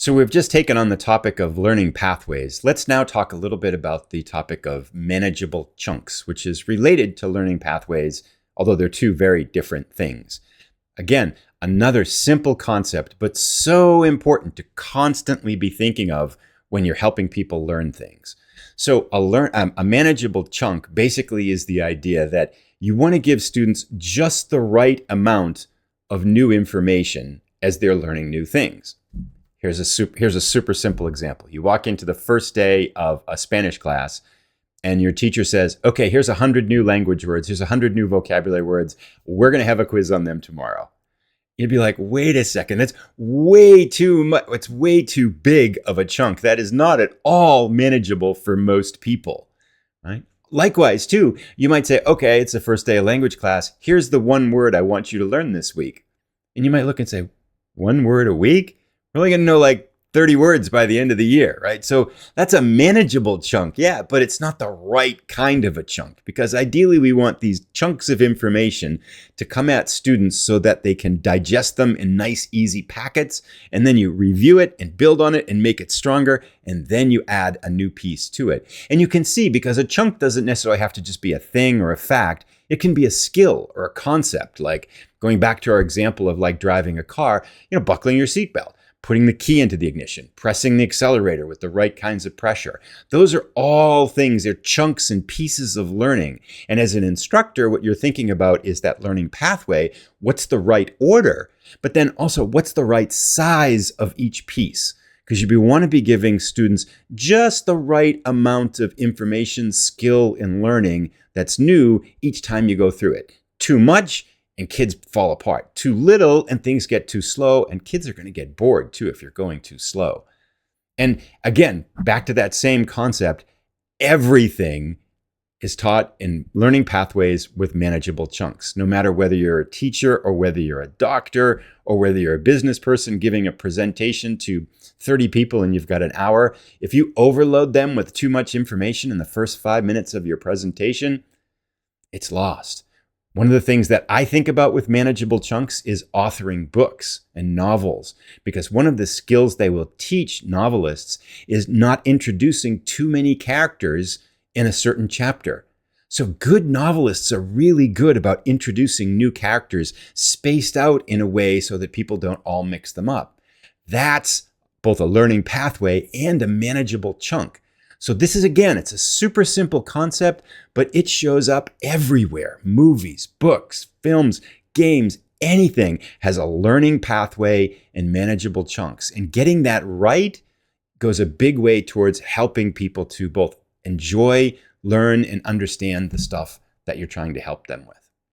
So we've just taken on the topic of learning pathways. Let's now talk a little bit about the topic of manageable chunks, which is related to learning pathways, although they're two very different things. Again, another simple concept, but so important to constantly be thinking of when you're helping people learn things. So a manageable chunk basically is the idea that you want to give students just the right amount of new information as they're learning new things. Here's a super simple example. You walk into the first day of a Spanish class and your teacher says, okay, here's 100 new language words. Here's 100 new vocabulary words. We're going to have a quiz on them tomorrow. You'd be like, wait a second, that's way too much. It's way too big of a chunk. That is not at all manageable for most people, right? Likewise, too, you might say, okay, it's the first day of language class. Here's the one word I want you to learn this week. And you might look and say, one word a week? We're only going to know like 30 words by the end of the year, right? So that's a manageable chunk, yeah, but it's not the right kind of a chunk because ideally we want these chunks of information to come at students so that they can digest them in nice, easy packets, and then you review it and build on it and make it stronger, and then you add a new piece to it. And you can see because a chunk doesn't necessarily have to just be a thing or a fact. It can be a skill or a concept, like going back to our example of like driving a car, buckling your seatbelt, putting the key into the ignition, pressing the accelerator with the right kinds of pressure. Those are all things, they're chunks and pieces of learning. And as an instructor, what you're thinking about is that learning pathway. What's the right order? But then also, what's the right size of each piece? Because you want to be giving students just the right amount of information, skill, and learning that's new each time you go through it. Too much, and kids fall apart. Too little and things get too slow, and kids are going to get bored too if you're going too slow. And again, back to that same concept, everything is taught in learning pathways with manageable chunks. No matter whether you're a teacher or whether you're a doctor or whether you're a business person giving a presentation to 30 people and you've got an hour, if you overload them with too much information in the first 5 minutes of your presentation, it's lost. One of the things that I think about with manageable chunks is authoring books and novels, because one of the skills they will teach novelists is not introducing too many characters in a certain chapter. So good novelists are really good about introducing new characters spaced out in a way so that people don't all mix them up. That's both a learning pathway and a manageable chunk. So this is, again, it's a super simple concept, but it shows up everywhere. Movies, books, films, games, anything has a learning pathway and manageable chunks. And getting that right goes a big way towards helping people to both enjoy, learn, and understand the stuff that you're trying to help them with.